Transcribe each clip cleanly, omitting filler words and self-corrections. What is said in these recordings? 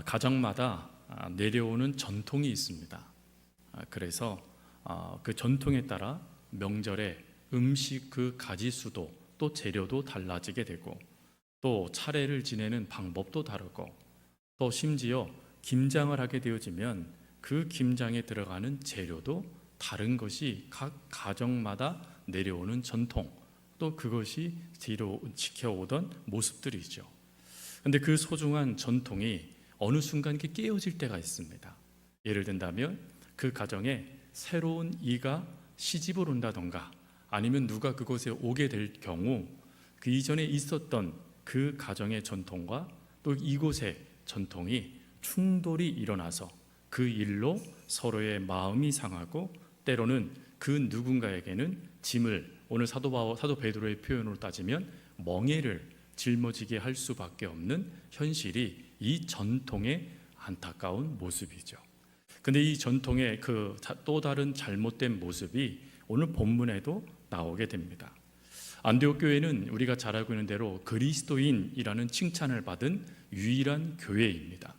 가정마다 내려오는 전통이 있습니다. 그래서 그 전통에 따라 명절에 음식 그 가지수도 또 재료도 달라지게 되고, 또 차례를 지내는 방법도 다르고, 또 심지어 김장을 하게 되어지면 그 김장에 들어가는 재료도 다른 것이 각 가정마다 내려오는 전통, 또 그것이 뒤로 지켜오던 모습들이죠. 그런데 그 소중한 전통이 어느 순간 깨어질 때가 있습니다. 예를 든다면 그 가정에 새로운 이가 시집을 온다던가, 아니면 누가 그곳에 오게 될 경우 그 이전에 있었던 그 가정의 전통과 또 이곳의 전통이 충돌이 일어나서 그 일로 서로의 마음이 상하고, 때로는 그 누군가에게는 짐을, 오늘 사도 베드로의 표현으로 따지면 멍에를 짊어지게 할 수밖에 없는 현실이 이 전통의 안타까운 모습이죠. 근데 이 전통의 그 또 다른 잘못된 모습이 오늘 본문에도 나오게 됩니다. 안디옥 교회는 우리가 잘 알고 있는 대로 그리스도인이라는 칭찬을 받은 유일한 교회입니다.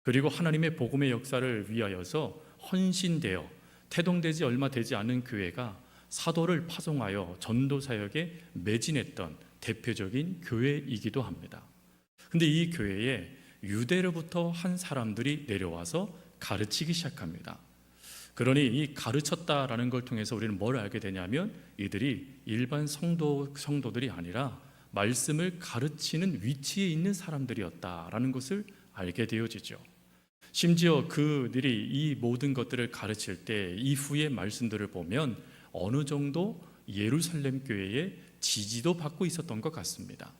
그리고 하나님의 복음의 역사를 위하여서 헌신되어 태동되지 얼마 되지 않은 교회가 사도를 파송하여 전도 사역에 매진했던 대표적인 교회이기도 합니다. 근데 이 교회에 유대로부터 한 사람들이 내려와서 가르치기 시작합니다. 그러니 이 가르쳤다라는 걸 통해서 우리는 뭘 알게 되냐면, 이들이 일반 성도들이 아니라 말씀을 가르치는 위치에 있는 사람들이었다라는 것을 알게 되어지죠. 심지어 그들이 이 모든 것들을 가르칠 때 이후의 말씀들을 보면 어느 정도 예루살렘 교회의 지지도 받고 있었던 것 같습니다.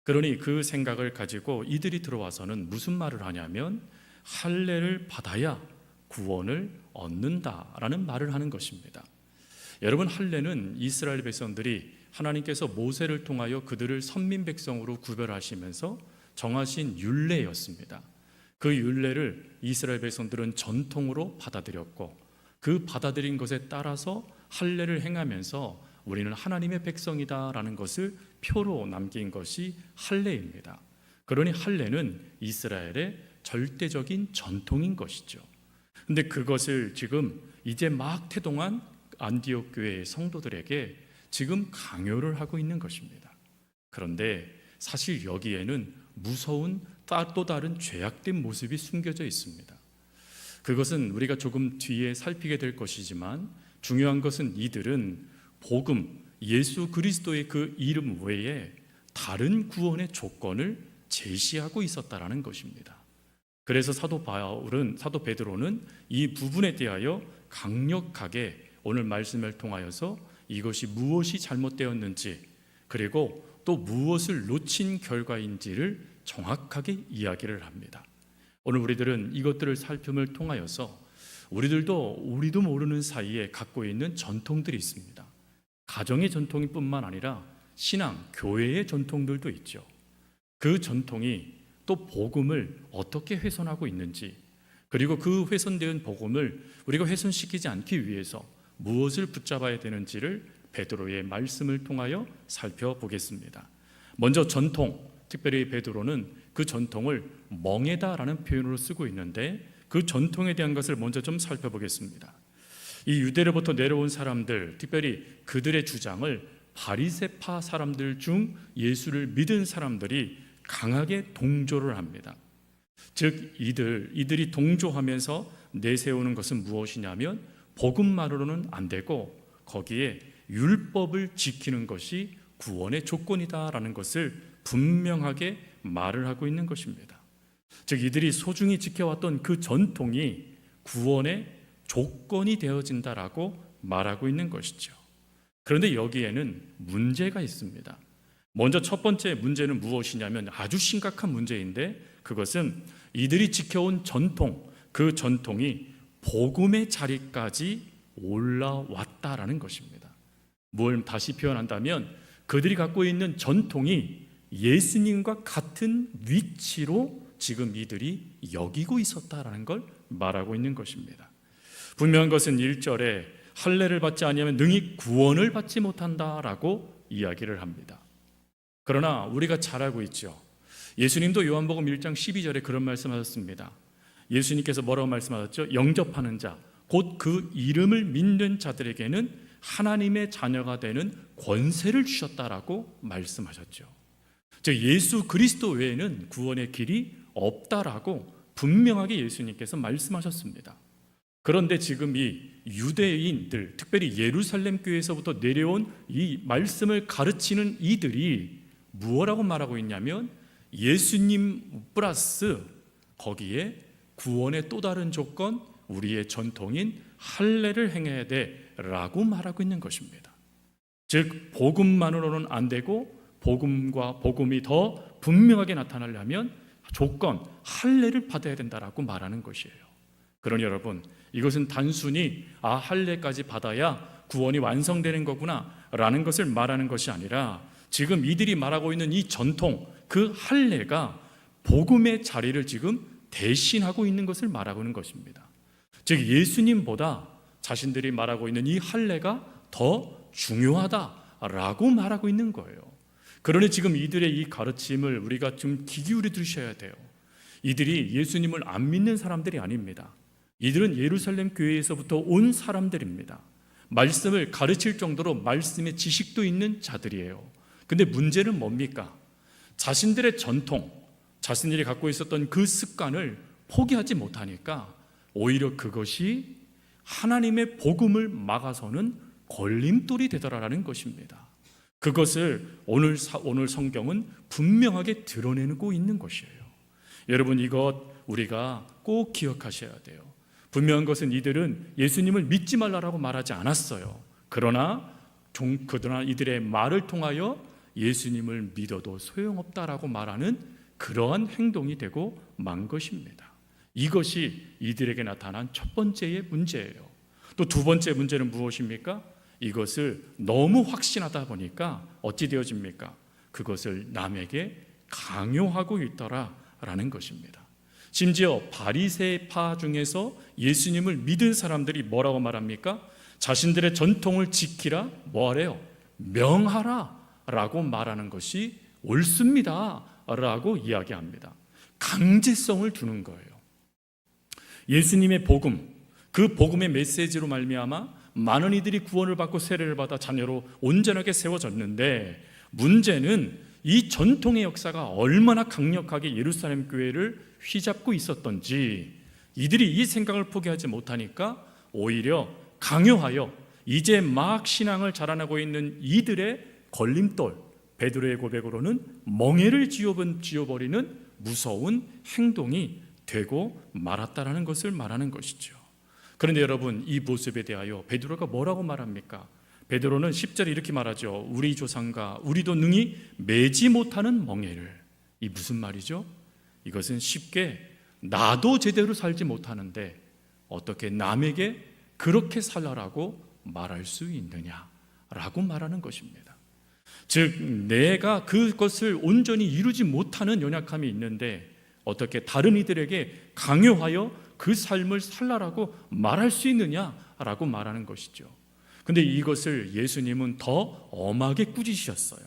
그러니 그 생각을 가지고 이들이 들어와서는 무슨 말을 하냐면, 할례를 받아야 구원을 얻는다라는 말을 하는 것입니다. 여러분, 할례는 이스라엘 백성들이 하나님께서 모세를 통하여 그들을 선민 백성으로 구별하시면서 정하신 율례였습니다. 그 율례를 이스라엘 백성들은 전통으로 받아들였고, 그 받아들인 것에 따라서 할례를 행하면서 우리는 하나님의 백성이다라는 것을 표로 남긴 것이 할례입니다. 그러니 할례는 이스라엘의 절대적인 전통인 것이죠. 근데 그것을 지금 이제 막 태동한 안디옥 교회의 성도들에게 지금 강요를 하고 있는 것입니다. 그런데 사실 여기에는 무서운 또 다른 죄악된 모습이 숨겨져 있습니다. 그것은 우리가 조금 뒤에 살피게 될 것이지만, 중요한 것은 이들은 복음, 예수 그리스도의 그 이름 외에 다른 구원의 조건을 제시하고 있었다라는 것입니다. 그래서 사도 베드로는 이 부분에 대하여 강력하게 오늘 말씀을 통하여서 이것이 무엇이 잘못되었는지, 그리고 또 무엇을 놓친 결과인지를 정확하게 이야기를 합니다. 오늘 우리들은 이것들을 살핌을 통하여서 우리도 모르는 사이에 갖고 있는 전통들이 있습니다. 가정의 전통뿐만 아니라 신앙, 교회의 전통들도 있죠. 그 전통이 또 복음을 어떻게 훼손하고 있는지, 그리고 그 훼손된 복음을 우리가 훼손시키지 않기 위해서 무엇을 붙잡아야 되는지를 베드로의 말씀을 통하여 살펴보겠습니다. 먼저 전통, 특별히 베드로는 그 전통을 멍에다라는 표현으로 쓰고 있는데, 그 전통에 대한 것을 먼저 좀 살펴보겠습니다. 이 유대로부터 내려온 사람들, 특별히 그들의 주장을 바리새파 사람들 중 예수를 믿은 사람들이 강하게 동조를 합니다. 즉 이들이 동조하면서 내세우는 것은 무엇이냐면, 복음만으로는 안 되고 거기에 율법을 지키는 것이 구원의 조건이다라는 것을 분명하게 말을 하고 있는 것입니다. 즉 이들이 소중히 지켜왔던 그 전통이 구원의 조건이 되어진다라고 말하고 있는 것이죠. 그런데 여기에는 문제가 있습니다. 먼저 첫 번째 문제는 무엇이냐면 아주 심각한 문제인데, 그것은 이들이 지켜온 전통, 그 전통이 복음의 자리까지 올라왔다라는 것입니다. 뭘 다시 표현한다면, 그들이 갖고 있는 전통이 예수님과 같은 위치로 지금 이들이 여기고 있었다라는 걸 말하고 있는 것입니다. 분명한 것은 1절에 할례를 받지 아니하면 능히 구원을 받지 못한다라고 이야기를 합니다. 그러나 우리가 잘 알고 있죠. 예수님도 요한복음 1장 12절에 그런 말씀하셨습니다. 예수님께서 뭐라고 말씀하셨죠? 영접하는 자, 곧 그 이름을 믿는 자들에게는 하나님의 자녀가 되는 권세를 주셨다라고 말씀하셨죠. 즉 예수 그리스도 외에는 구원의 길이 없다라고 분명하게 예수님께서 말씀하셨습니다. 그런데 지금 이 유대인들, 특별히 예루살렘 교회에서부터 내려온 이 말씀을 가르치는 이들이 무엇라고 말하고 있냐면 예수님 플러스 거기에 구원의 또 다른 조건, 우리의 전통인 할례를 행해야 돼라고 말하고 있는 것입니다. 즉 복음만으로는 안 되고 복음과 복음이 더 분명하게 나타나려면 조건, 할례를 받아야 된다라고 말하는 것이에요. 그러니 여러분, 이것은 단순히 할례까지 받아야 구원이 완성되는 거구나 라는 것을 말하는 것이 아니라 지금 이들이 말하고 있는 이 전통, 그 할례가 복음의 자리를 지금 대신하고 있는 것을 말하고 있는 것입니다. 즉 예수님보다 자신들이 말하고 있는 이 할례가 더 중요하다라고 말하고 있는 거예요. 그러니 지금 이들의 이 가르침을 우리가 좀 귀 기울여 들으셔야 돼요. 이들이 예수님을 안 믿는 사람들이 아닙니다. 이들은 예루살렘 교회에서부터 온 사람들입니다. 말씀을 가르칠 정도로 말씀의 지식도 있는 자들이에요. 근데 문제는 뭡니까? 자신들의 전통, 자신들이 갖고 있었던 그 습관을 포기하지 못하니까 오히려 그것이 하나님의 복음을 막아서는 걸림돌이 되더라라는 것입니다. 그것을 오늘 성경은 분명하게 드러내고 있는 것이에요. 여러분, 이것 우리가 꼭 기억하셔야 돼요. 분명한 것은 이들은 예수님을 믿지 말라라고 말하지 않았어요. 그러나 이들의 말을 통하여 예수님을 믿어도 소용없다라고 말하는 그러한 행동이 되고 만 것입니다. 이것이 이들에게 나타난 첫 번째의 문제예요. 또 두 번째 문제는 무엇입니까? 이것을 너무 확신하다 보니까 어찌 되어집니까? 그것을 남에게 강요하고 있더라라는 것입니다. 심지어 바리새파 중에서 예수님을 믿은 사람들이 뭐라고 말합니까? 자신들의 전통을 지키라, 뭐하래요? 명하라 라고 말하는 것이 옳습니다 라고 이야기합니다. 강제성을 두는 거예요. 예수님의 복음, 그 복음의 메시지로 말미암아 많은 이들이 구원을 받고 세례를 받아 자녀로 온전하게 세워졌는데, 문제는 이 전통의 역사가 얼마나 강력하게 예루살렘 교회를 휘잡고 있었던지 이들이 이 생각을 포기하지 못하니까 오히려 강요하여 이제 막 신앙을 자라나고 있는 이들의 걸림돌, 베드로의 고백으로는 멍에를 쥐어버리는 무서운 행동이 되고 말았다라는 것을 말하는 것이죠. 그런데 여러분, 이 모습에 대하여 베드로가 뭐라고 말합니까? 베드로는 10절에 이렇게 말하죠. 우리 조상과 우리도 능히 매지 못하는 멍에를. 이 무슨 말이죠? 이것은 쉽게 나도 제대로 살지 못하는데 어떻게 남에게 그렇게 살라라고 말할 수 있느냐라고 말하는 것입니다. 즉 내가 그것을 온전히 이루지 못하는 연약함이 있는데 어떻게 다른 이들에게 강요하여 그 삶을 살라라고 말할 수 있느냐라고 말하는 것이죠. 근데 이것을 예수님은 더 엄하게 꾸짖으셨어요.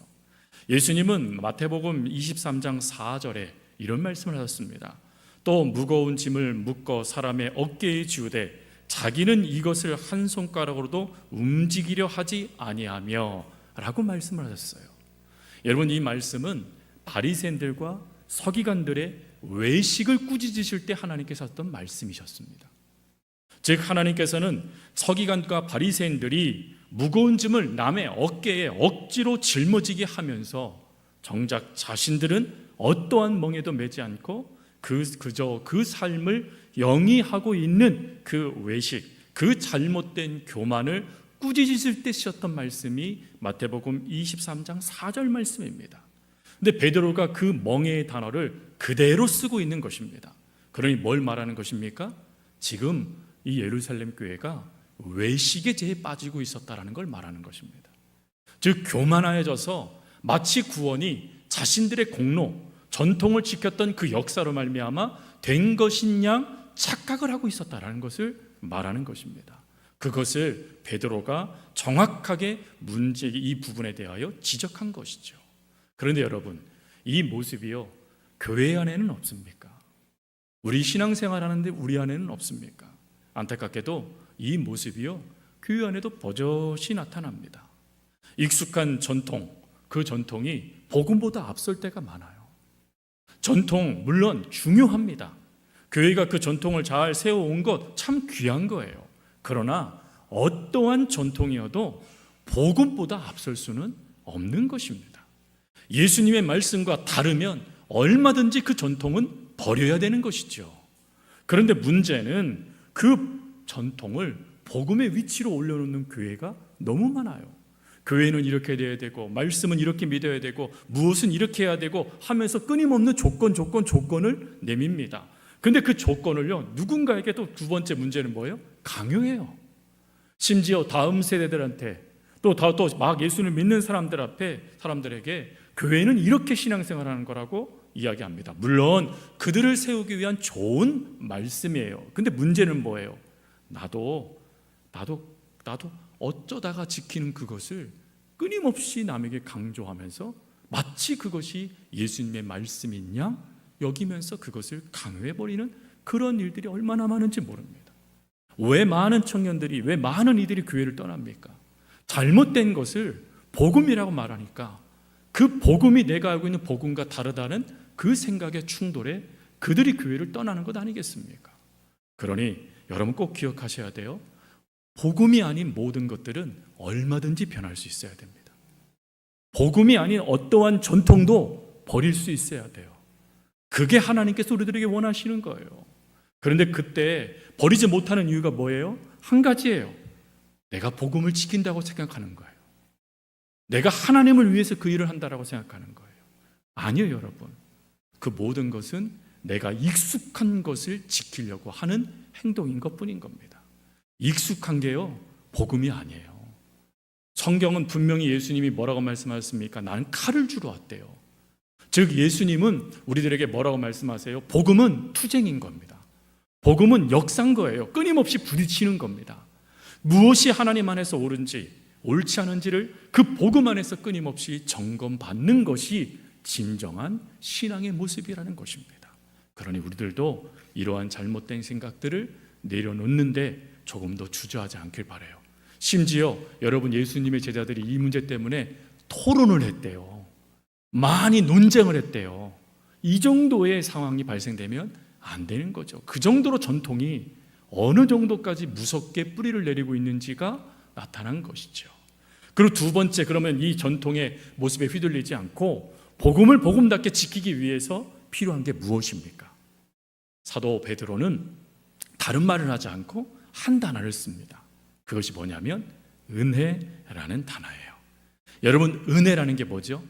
예수님은 마태복음 23장 4절에 이런 말씀을 하셨습니다. 또 무거운 짐을 묶어 사람의 어깨에 지우되 자기는 이것을 한 손가락으로도 움직이려 하지 아니하며 라고 말씀을 하셨어요. 여러분, 이 말씀은 바리새인들과 서기관들의 외식을 꾸짖으실 때 하나님께서 하셨던 말씀이셨습니다. 즉 하나님께서는 서기관과 바리새인들이 무거운 짐을 남의 어깨에 억지로 짊어지게 하면서 정작 자신들은 어떠한 멍에도 매지 않고 그저 그 삶을 영위하고 있는 그 외식, 그 잘못된 교만을 꾸짖으실 때 쓰셨던 말씀이 마태복음 23장 4절 말씀입니다. 근데 베드로가 그 멍에의 단어를 그대로 쓰고 있는 것입니다. 그러니 뭘 말하는 것입니까? 지금 이 예루살렘 교회가 외식의 죄에 빠지고 있었다라는 걸 말하는 것입니다. 즉 교만해져서 마치 구원이 자신들의 공로, 전통을 지켰던 그 역사로 말미암아 된 것인 양 착각을 하고 있었다라는 것을 말하는 것입니다. 그것을 베드로가 정확하게 이 부분에 대하여 지적한 것이죠. 그런데 여러분, 이 모습이요 교회 안에는 없습니까? 우리 신앙생활 하는데 우리 안에는 없습니까? 안타깝게도 이 모습이요, 교회 안에도 버젓이 나타납니다. 익숙한 전통, 그 전통이 복음보다 앞설 때가 많아요. 전통 물론 중요합니다. 교회가 그 전통을 잘 세워온 것 참 귀한 거예요. 그러나 어떠한 전통이어도 복음보다 앞설 수는 없는 것입니다. 예수님의 말씀과 다르면 얼마든지 그 전통은 버려야 되는 것이죠. 그런데 문제는 그 전통을 복음의 위치로 올려놓는 교회가 너무 많아요. 교회는 이렇게 돼야 되고, 말씀은 이렇게 믿어야 되고, 무엇은 이렇게 해야 되고 하면서 끊임없는 조건을 내밉니다. 근데 그 조건을요, 누군가에게 또 두 번째 문제는 뭐예요? 강요해요. 심지어 다음 세대들한테 또 막 예수를 믿는 사람들에게 교회는 이렇게 신앙생활하는 거라고 이야기합니다. 물론 그들을 세우기 위한 좋은 말씀이에요. 근데 문제는 뭐예요? 나도 어쩌다가 지키는 그것을 끊임없이 남에게 강조하면서 마치 그것이 예수님의 말씀인 양 여기면서 그것을 강요해버리는 그런 일들이 얼마나 많은지 모릅니다. 왜 많은 청년들이, 왜 많은 이들이 교회를 떠납니까? 잘못된 것을 복음이라고 말하니까 그 복음이 내가 알고 있는 복음과 다르다는 그 생각의 충돌에 그들이 교회를 떠나는 것 아니겠습니까? 그러니 여러분 꼭 기억하셔야 돼요. 복음이 아닌 모든 것들은 얼마든지 변할 수 있어야 됩니다. 복음이 아닌 어떠한 전통도 버릴 수 있어야 돼요. 그게 하나님께서 우리들에게 원하시는 거예요. 그런데 그때 버리지 못하는 이유가 뭐예요? 한 가지예요. 내가 복음을 지킨다고 생각하는 거예요. 내가 하나님을 위해서 그 일을 한다라고 생각하는 거예요. 아니요, 여러분. 그 모든 것은 내가 익숙한 것을 지키려고 하는 행동인 것뿐인 겁니다. 익숙한 게요, 복음이 아니에요. 성경은 분명히 예수님이 뭐라고 말씀하셨습니까? 나는 칼을 주러 왔대요. 즉 예수님은 우리들에게 뭐라고 말씀하세요? 복음은 투쟁인 겁니다. 복음은 역사인 거예요. 끊임없이 부딪히는 겁니다. 무엇이 하나님 안에서 옳은지 옳지 않은지를 그 복음 안에서 끊임없이 점검받는 것이 진정한 신앙의 모습이라는 것입니다. 그러니 우리들도 이러한 잘못된 생각들을 내려놓는데 조금 더 주저하지 않길 바라요. 심지어 여러분, 예수님의 제자들이 이 문제 때문에 토론을 했대요. 많이 논쟁을 했대요. 이 정도의 상황이 발생되면 안 되는 거죠. 그 정도로 전통이 어느 정도까지 무섭게 뿌리를 내리고 있는지가 나타난 것이죠. 그리고 두 번째, 그러면 이 전통의 모습에 휘둘리지 않고 복음을 복음답게 지키기 위해서 필요한 게 무엇입니까? 사도 베드로는 다른 말을 하지 않고 한 단어를 씁니다. 그것이 뭐냐면 은혜라는 단어예요. 여러분, 은혜라는 게 뭐죠?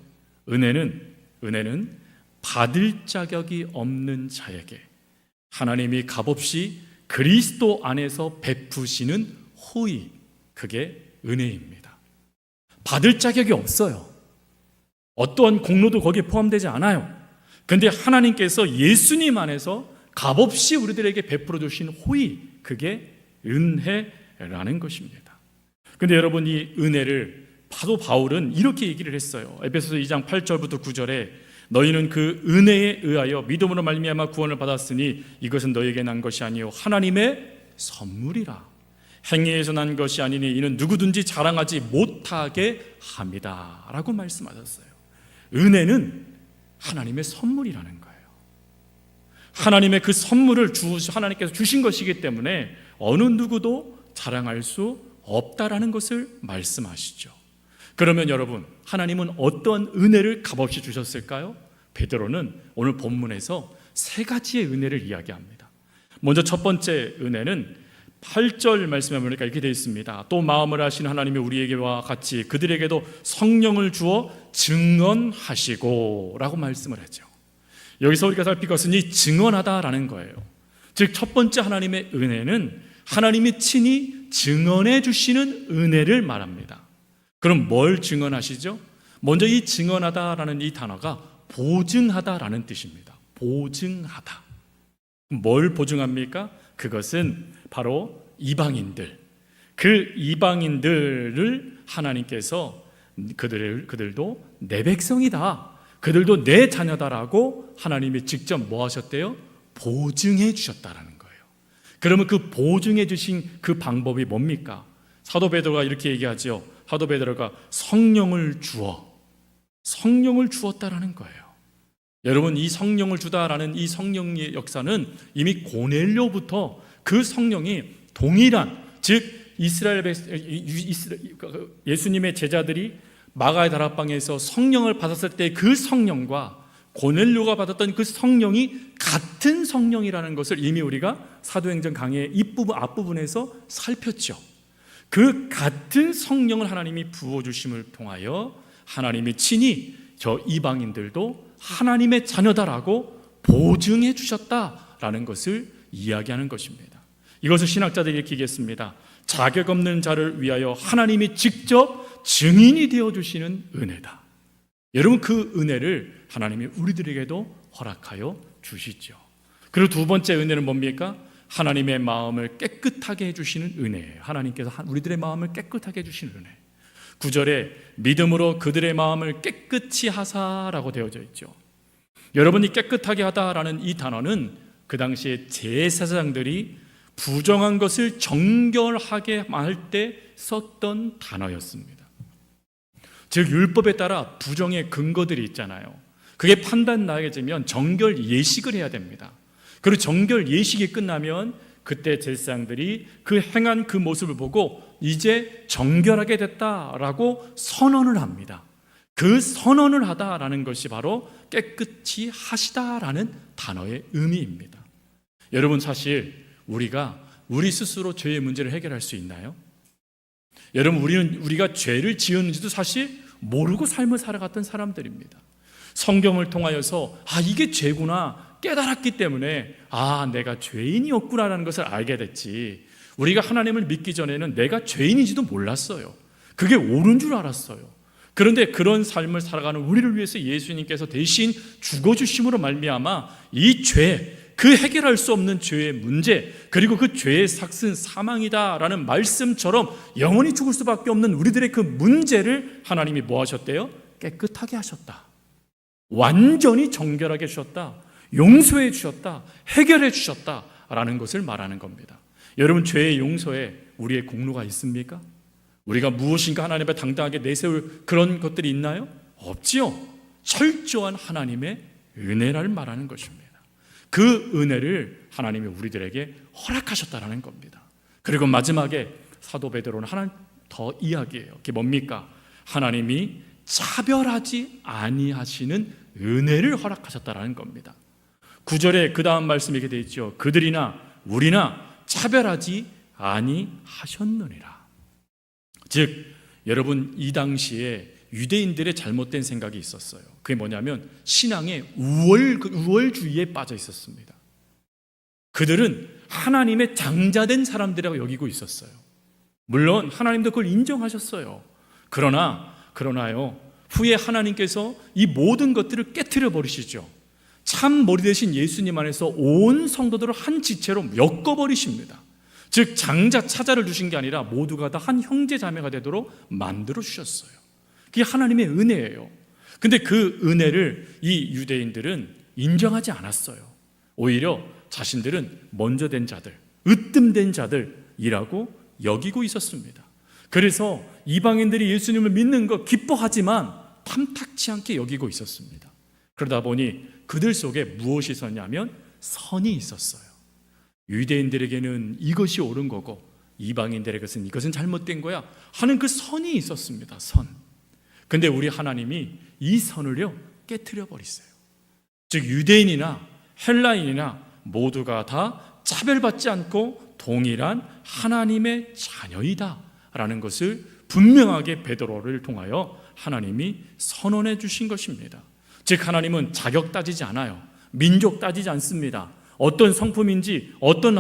은혜는 받을 자격이 없는 자에게 하나님이 값없이 그리스도 안에서 베푸시는 호의, 그게 은혜입니다. 받을 자격이 없어요. 어떠한 공로도 거기에 포함되지 않아요. 그런데 하나님께서 예수님 안에서 값없이 우리들에게 베풀어 주신 호의, 그게 은혜라는 것입니다. 그런데 여러분, 이 은혜를 사도 바울은 이렇게 얘기를 했어요. 에베소서 2장 8절부터 9절에 너희는 그 은혜에 의하여 믿음으로 말미암아 구원을 받았으니 이것은 너희에게 난 것이 아니요 하나님의 선물이라. 행위에서 난 것이 아니니 이는 누구든지 자랑하지 못하게 합니다 라고 말씀하셨어요. 은혜는 하나님의 선물이라는 거예요. 하나님의 그 선물을 하나님께서 주신 것이기 때문에 어느 누구도 자랑할 수 없다라는 것을 말씀하시죠. 그러면 여러분, 하나님은 어떤 은혜를 값없이 주셨을까요? 베드로는 오늘 본문에서 세 가지의 은혜를 이야기합니다. 먼저 첫 번째 은혜는 8절 말씀에 보니까 이렇게 되어 있습니다. 또 마음을 하신 하나님이 우리에게와 같이 그들에게도 성령을 주어 증언하시고 라고 말씀을 하죠. 여기서 우리가 살필 것은 이 증언하다라는 거예요. 즉 첫 번째 하나님의 은혜는 하나님이 친히 증언해 주시는 은혜를 말합니다. 그럼 뭘 증언하시죠? 먼저 이 증언하다라는 이 단어가 보증하다라는 뜻입니다. 보증하다. 뭘 보증합니까? 그것은 바로 이방인들. 그 이방인들을 하나님께서 그들도 내 백성이다. 그들도 내 자녀다라고 하나님이 직접 뭐 하셨대요? 보증해 주셨다라는 거예요. 그러면 그 보증해 주신 그 방법이 뭡니까? 사도 베드로가 이렇게 얘기하죠. 사도 베드로가 성령을 주었다라는 거예요. 여러분, 이 성령을 주다라는 이 성령의 역사는 이미 고넬료부터 그 성령이 동일한, 즉 예수님의 제자들이 마가의 다락방에서 성령을 받았을 때 그 성령과 고넬료가 받았던 그 성령이 같은 성령이라는 것을 이미 우리가 사도행전 강의 앞부분에서 살폈죠. 그 같은 성령을 하나님이 부어주심을 통하여 하나님이 친히 저 이방인들도 하나님의 자녀다라고 보증해 주셨다라는 것을 이야기하는 것입니다. 이것을 신학자들이 이렇게 얘기했습니다. 자격 없는 자를 위하여 하나님이 직접 증인이 되어주시는 은혜다. 여러분, 그 은혜를 하나님이 우리들에게도 허락하여 주시죠. 그리고 두 번째 은혜는 뭡니까? 하나님의 마음을 깨끗하게 해주시는 은혜예요. 하나님께서 우리들의 마음을 깨끗하게 해주시는 은혜. 9절에 믿음으로 그들의 마음을 깨끗이 하사라고 되어져 있죠. 여러분이 깨끗하게 하다라는 이 단어는 그 당시에 제사장들이 부정한 것을 정결하게 할 때 썼던 단어였습니다. 즉 율법에 따라 부정의 근거들이 있잖아요. 그게 판단 나게되면 정결 예식을 해야 됩니다. 그리고 정결 예식이 끝나면 그때 제사장들이 그 행한 그 모습을 보고 이제 정결하게 됐다라고 선언을 합니다. 그 선언을 하다라는 것이 바로 깨끗이 하시다라는 단어의 의미입니다. 여러분, 사실 우리 스스로 죄의 문제를 해결할 수 있나요? 여러분, 우리가 죄를 지었는지도 사실 모르고 삶을 살아갔던 사람들입니다. 성경을 통하여서 이게 죄구나 깨달았기 때문에 내가 죄인이었구나라는 것을 알게 됐지, 우리가 하나님을 믿기 전에는 내가 죄인인지도 몰랐어요. 그게 옳은 줄 알았어요. 그런데 그런 삶을 살아가는 우리를 위해서 예수님께서 대신 죽어주심으로 말미암아 이 죄, 그 해결할 수 없는 죄의 문제, 그리고 그 죄의 삭은 사망이다라는 말씀처럼 영원히 죽을 수밖에 없는 우리들의 그 문제를 하나님이 뭐 하셨대요? 깨끗하게 하셨다. 완전히 정결하게 주셨다. 용서해 주셨다. 해결해 주셨다라는 것을 말하는 겁니다. 여러분, 죄의 용서에 우리의 공로가 있습니까? 우리가 무엇인가 하나님 앞에 당당하게 내세울 그런 것들이 있나요? 없지요. 철저한 하나님의 은혜를 말하는 것입니다. 그 은혜를 하나님이 우리들에게 허락하셨다는 겁니다. 그리고 마지막에 사도 베드로는 하나 더 이야기해요. 그게 뭡니까? 하나님이 차별하지 아니하시는 은혜를 허락하셨다는 겁니다. 9절에 그 다음 말씀이 이렇게 되어 있죠. 그들이나 우리나 차별하지 아니하셨느니라. 즉 여러분, 이 당시에 유대인들의 잘못된 생각이 있었어요. 그게 뭐냐면 신앙의 우월주의에 빠져 있었습니다. 그들은 하나님의 장자된 사람들이라고 여기고 있었어요. 물론 하나님도 그걸 인정하셨어요. 그러나요, 후에 하나님께서 이 모든 것들을 깨트려 버리시죠. 참 머리 대신 예수님 안에서 온 성도들을 한 지체로 엮어버리십니다. 즉 장자 차자를 주신 게 아니라 모두가 다 한 형제 자매가 되도록 만들어 주셨어요. 그게 하나님의 은혜예요. 근데 그 은혜를 이 유대인들은 인정하지 않았어요. 오히려 자신들은 먼저 된 자들, 으뜸된 자들이라고 여기고 있었습니다. 그래서 이방인들이 예수님을 믿는 거 기뻐하지만 탐탁치 않게 여기고 있었습니다. 그러다 보니 그들 속에 무엇이 있었냐면 선이 있었어요. 유대인들에게는 이것이 옳은 거고 이방인들에게는 이것은 잘못된 거야 하는 그 선이 있었습니다. 선. 근데 우리 하나님이 이 선을요 깨트려 버리세요. 즉 유대인이나 헬라인이나 모두가 다 차별받지 않고 동일한 하나님의 자녀이다 라는 것을 분명하게 베드로를 통하여 하나님이 선언해 주신 것입니다. 즉 하나님은 자격 따지지 않아요. 민족 따지지 않습니다. 어떤 성품인지, 어떤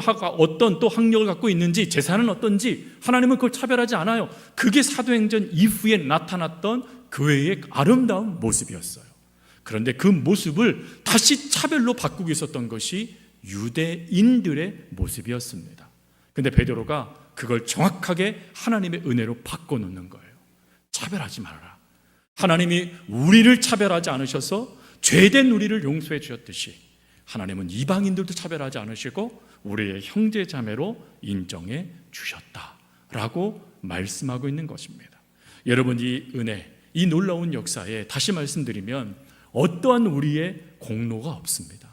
또 학력을 갖고 있는지, 재산은 어떤지 하나님은 그걸 차별하지 않아요. 그게 사도행전 이후에 나타났던 교회의 아름다운 모습이었어요. 그런데 그 모습을 다시 차별로 바꾸고 있었던 것이 유대인들의 모습이었습니다. 근데 베드로가 그걸 정확하게 하나님의 은혜로 바꿔놓는 거예요. 차별하지 말아라. 하나님이 우리를 차별하지 않으셔서 죄된 우리를 용서해 주셨듯이 하나님은 이방인들도 차별하지 않으시고 우리의 형제 자매로 인정해 주셨다라고 말씀하고 있는 것입니다. 여러분, 이 은혜, 이 놀라운 역사에 다시 말씀드리면 어떠한 우리의 공로가 없습니다.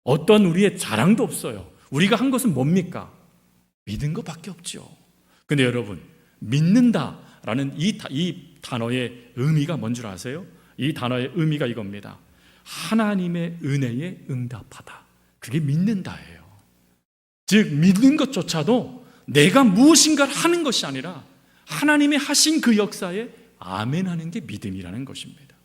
어떠한 우리의 자랑도 없어요. 우리가 한 것은 뭡니까? 믿은 것밖에 없죠. 근데 여러분, 믿는다라는 이 단어의 의미가 뭔 줄 아세요? 이 단어의 의미가 이겁니다. 하나님의 은혜에 응답하다. 그게 믿는다예요. 즉 믿는 것조차도 내가 무엇인가를 하는 것이 아니라 하나님이 하신 그 역사에 아멘하는 게 믿음이라는 것입니다.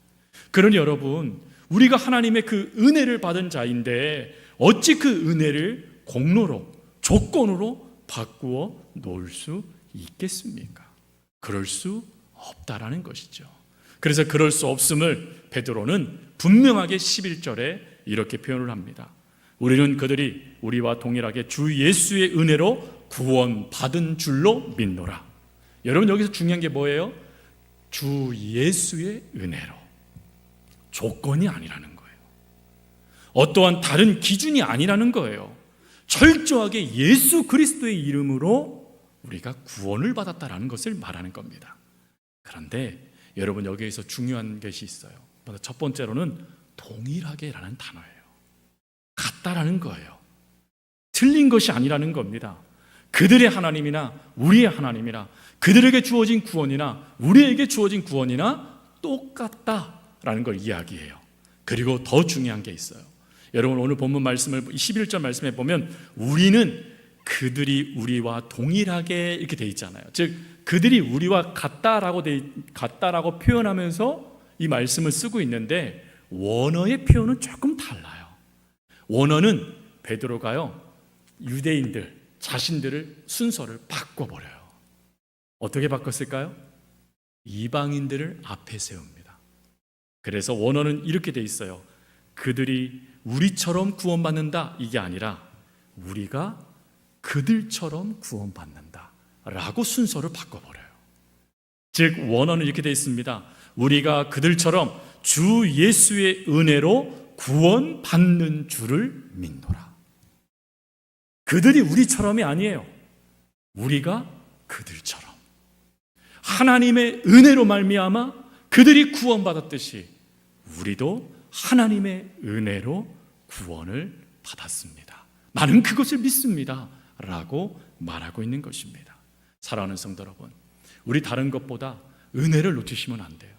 그러니 여러분, 우리가 하나님의 그 은혜를 받은 자인데 어찌 그 은혜를 공로로, 조건으로 바꾸어 놓을 수 있겠습니까? 그럴 수 없다라는 것이죠. 그래서 그럴 수 없음을 베드로는 분명하게 11절에 이렇게 표현을 합니다. 우리는 그들이 우리와 동일하게 주 예수의 은혜로 구원받은 줄로 믿노라. 여러분, 여기서 중요한 게 뭐예요? 주 예수의 은혜로. 조건이 아니라는 거예요. 어떠한 다른 기준이 아니라는 거예요. 철저하게 예수 그리스도의 이름으로 우리가 구원을 받았다라는 것을 말하는 겁니다. 그런데 여러분, 여기에서 중요한 것이 있어요. 첫 번째로는 동일하게라는 단어예요. 같다라는 거예요. 틀린 것이 아니라는 겁니다. 그들의 하나님이나 우리의 하나님이나 그들에게 주어진 구원이나 우리에게 주어진 구원이나 똑같다라는 걸 이야기해요. 그리고 더 중요한 게 있어요. 여러분, 오늘 본문 말씀을 11절 말씀에 보면 우리는 그들이 우리와 동일하게 이렇게 돼 있잖아요. 즉 그들이 우리와 같다라고 표현하면서 이 말씀을 쓰고 있는데 원어의 표현은 조금 달라요. 원어는 베드로가요, 유대인들 자신들을 순서를 바꿔버려요. 어떻게 바꿨을까요? 이방인들을 앞에 세웁니다. 그래서 원어는 이렇게 돼 있어요. 그들이 우리처럼 구원받는다, 이게 아니라 우리가 그들처럼 구원받는다 라고 순서를 바꿔버려요. 즉 원어는 이렇게 돼 있습니다. 우리가 그들처럼 주 예수의 은혜로 구원받는 줄을 믿노라. 그들이 우리처럼이 아니에요. 우리가 그들처럼 하나님의 은혜로 말미암아 그들이 구원받았듯이 우리도 하나님의 은혜로 구원을 받았습니다. 나는 그것을 믿습니다 라고 말하고 있는 것입니다. 사랑하는 성도 여러분, 우리 다른 것보다 은혜를 놓치시면 안 돼요.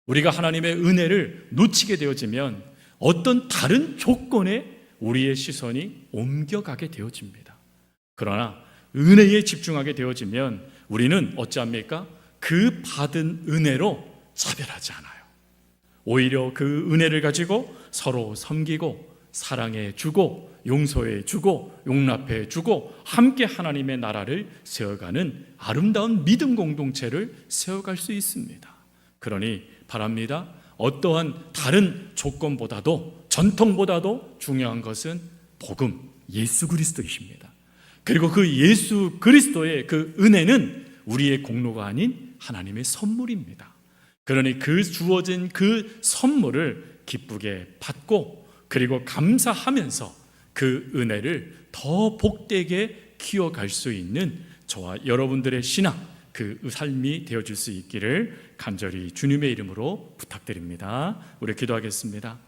우리가 하나님의 은혜를 놓치게 되어지면 어떤 다른 조건에 우리의 시선이 옮겨가게 되어집니다. 그러나 은혜에 집중하게 되어지면 우리는 어찌합니까? 그 받은 은혜로 차별하지 않아요. 오히려 그 은혜를 가지고 서로 섬기고 사랑해 주고 용서해 주고 용납해 주고 함께 하나님의 나라를 세워가는 아름다운 믿음 공동체를 세워갈 수 있습니다. 그러니 바랍니다. 어떠한 다른 조건보다도 전통보다도 중요한 것은 복음, 예수 그리스도이십니다. 그리고 그 예수 그리스도의 그 은혜는 우리의 공로가 아닌 하나님의 선물입니다. 그러니 그 주어진 그 선물을 기쁘게 받고 그리고 감사하면서 그 은혜를 더 복되게 키워갈 수 있는 저와 여러분들의 신앙, 그 삶이 되어줄 수 있기를 간절히 주님의 이름으로 부탁드립니다. 우리 기도하겠습니다.